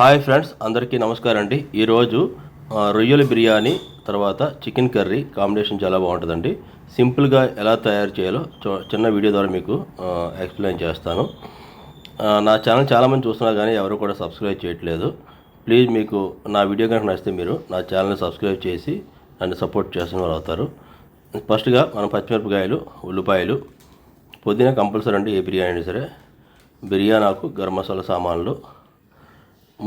Hi friends, అందరికీ నమస్కారం అండి. ఈరోజు రొయ్యల బిర్యానీ తర్వాత చికెన్ కర్రీ కాంబినేషన్ చాలా బాగుంటుందండి. సింపుల్గా ఎలా తయారు చేయాలో చిన్న వీడియో ద్వారా మీకు ఎక్స్ప్లెయిన్ చేస్తాను. నా ఛానల్ చాలామంది చూస్తున్నారు కానీ ఎవరు కూడా సబ్స్క్రైబ్ చేయట్లేదు. ప్లీజ్ మీకు నా వీడియో కనుక నచ్చితే మీరు నా ఛానల్ని సబ్స్క్రైబ్ చేసి నన్ను సపోర్ట్ చేసిన వారు అవుతారు. ఫస్ట్గా మనం పచ్చిమిరపకాయలు, ఉల్లిపాయలు, పుదీనా కంపల్సరీ అండి. ఏ బిర్యానీ అయినా సరే, బిర్యానీ ఆకు, గరం మసాలా సామాన్లు,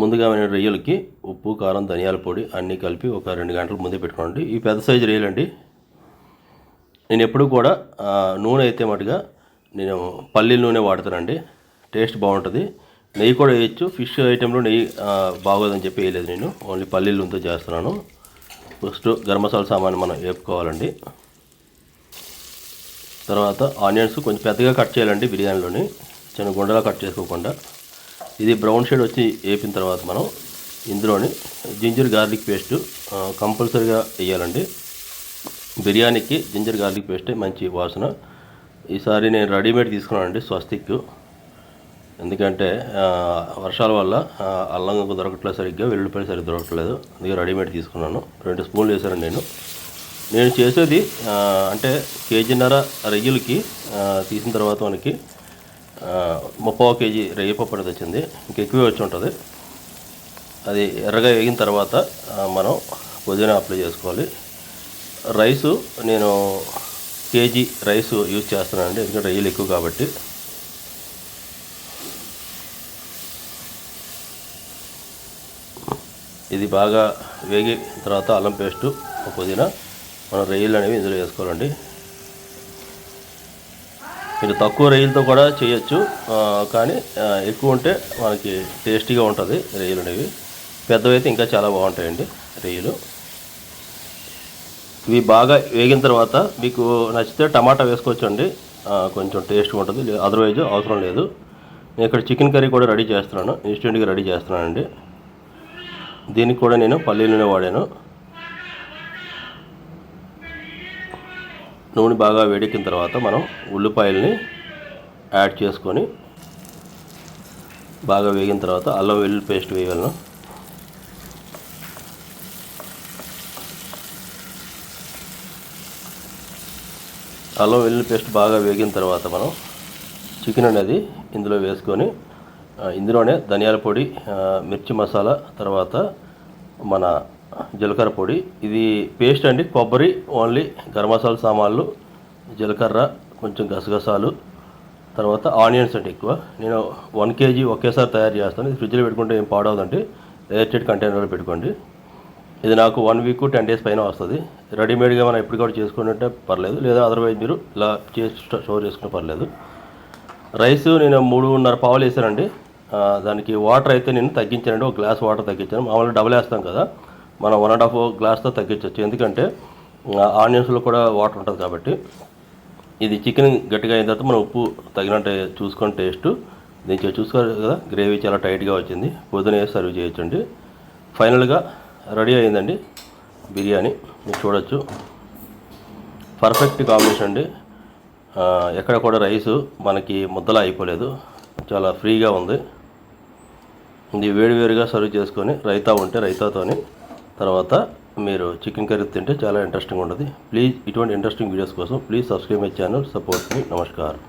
ముందుగా నేను రొయ్యలకి ఉప్పు, కారం, ధనియాల పొడి అన్నీ కలిపి ఒక 2 గంటల ముందే పెట్టుకోండి. ఈ పెద్ద సైజు రొయ్యలండి. నేను ఎప్పుడు కూడా నూనె అయితే మటుగా నేను పల్లీల నూనె వాడతానండి. టేస్ట్ బాగుంటుంది. నెయ్యి కూడా వేయచ్చు. ఫిష్ ఐటెంలో నెయ్యి బాగోదని చెప్పి వేయలేదు, నేను ఓన్లీ పల్లీల నూనెతో చేస్తున్నాను. ఫస్ట్ గరం మసాలా సామాన్ మనం వేపుకోవాలండి. తర్వాత ఆనియన్స్ కొంచెం పెద్దగా కట్ చేయాలండి. బిర్యానీలోని చిన్న గుండెలా కట్ చేసుకోకుండా. ఇది బ్రౌన్ షేడ్ వచ్చి వేపిన తర్వాత మనం ఇందులోని జింజర్ గార్లిక్ పేస్ట్ కంపల్సరీగా వేయాలండి. బిర్యానీకి జింజర్ గార్లిక్ పేస్టే మంచి వాసన. ఈసారి నేను రెడీమేడ్ తీసుకున్నానండి, స్వస్తిక్. ఎందుకంటే వర్షాల వల్ల అల్లం దొరకట్లేదు సరిగ్గా, వెల్లుల్లిపాయలు సరిగ్గా దొరకట్లేదు. అందుకే రెడీమేడ్ తీసుకున్నాను. 2 స్పూన్లు వేసానండి. నేను చేసేది అంటే కేజీన్నర రొయ్యలకి తీసిన తర్వాత మనకి 30 కేజీ రొయ్య పప్పు అనేది వచ్చింది. ఇంకెక్కువే వచ్చి ఉంటుంది. అది ఎర్రగా వేగిన తర్వాత మనం పుదీనా అప్లై చేసుకోవాలి. రైసు నేను కేజీ రైసు యూజ్ చేస్తున్నానండి, ఎందుకంటే రొయ్యలు ఎక్కువ కాబట్టి. ఇది బాగా వేగిన తర్వాత అల్లం పేస్టు, పుదీనా, మనం రొయ్యలు అనేవి ఇందులో వేసుకోవాలండి. మీరు తక్కువ రొయ్యలతో కూడా చేయొచ్చు, కానీ ఎక్కువ ఉంటే మనకి టేస్టీగా ఉంటుంది రొయ్యలు అనేవి. పెద్దవైతే ఇంకా చాలా బాగుంటాయండి రొయ్యలు. ఇవి బాగా వేగిన తర్వాత మీకు నచ్చితే టమాటా వేసుకోవచ్చండి, కొంచెం టేస్ట్గా ఉంటుంది. అదర్వైజ్ అవసరం లేదు. నేను ఇక్కడ చికెన్ కర్రీ కూడా రెడీ చేస్తున్నాను, ఇన్స్టెంట్గా రెడీ చేస్తున్నానండి. దీనికి కూడా నేను పల్లీల నూనె వాడాను. నూనె బాగా వేడెక్కిన తర్వాత మనం ఉల్లిపాయలని యాడ్ చేసుకొని బాగా వేగిన తర్వాత అల్లం వెల్లుల్లి పేస్ట్ వేయగలను. అల్లం వెల్లుల్లి పేస్ట్ బాగా వేగిన తర్వాత మనం చికెన్ అనేది ఇందులో వేసుకొని ఇందులోనే ధనియాల పొడి, మిర్చి మసాలా, తర్వాత మన జీలకర్ర పొడి. ఇది పేస్ట్ అండి, కొబ్బరి, ఓన్లీ గరం మసాలా సామాన్లు, జీలకర్ర, కొంచెం గసగసాలు, తర్వాత ఆనియన్స్ అండి ఎక్కువ. నేను 1 కేజీ ఒకేసారి తయారు చేస్తాను. ఇది ఫ్రిడ్జ్లో పెట్టుకుంటే ఏం పాడవదండి. ఎయిర్టైట్ కంటైనర్లో పెట్టుకోండి. ఇది నాకు 1 వీక్ 10 డేస్ పైన వస్తుంది. రెడీమేడ్గా మనం ఎప్పుడు కూడా చేసుకుంటే పర్లేదు, లేదా అదర్వైజ్ మీరు ఇలా చేసి స్టోర్ చేసుకుంటే పర్లేదు. రైస్ నేను 3.5 పావులు వేసానండి. దానికి వాటర్ అయితే నేను తగ్గించానండి, 1 గ్లాస్ వాటర్ తగ్గించాను. మామూలుగా డబల్ వేస్తాం కదా, మనం 1.5 గ్లాస్తో తగ్గించవచ్చు. ఎందుకంటే ఆనియన్స్లో కూడా వాటర్ ఉంటుంది కాబట్టి. ఇది చికెన్ గట్టిగా అయిన తర్వాత మనం ఉప్పు తగినట్టు చూసుకొని టేస్ట్ దీనికి చూసుకోవాలి కదా. గ్రేవీ చాలా టైట్గా వచ్చింది. పుదీనా వేసి సర్వ్ చేయొచ్చండి. ఫైనల్గా రెడీ అయిందండి బిర్యానీ. మీరు చూడొచ్చు, పర్ఫెక్ట్ కాంబినేషన్ అండి. ఎక్కడ కూడా రైసు మనకి ముద్దలా అయిపోలేదు, చాలా ఫ్రీగా ఉంది. ఇది వేడివేడిగా సర్వ్ చేసుకొని రైతా ఉంటే రైతాతోని తర్వాత మీరు చికెన్ కర్రీ తింటే చాలా ఇంట్రెస్టింగ్ ఉంటుంది. ప్లీజ్ ఇటువంటి ఇంట్రెస్టింగ్ వీడియోస్ కోసం please subscribe my channel, support me. నమస్కారం.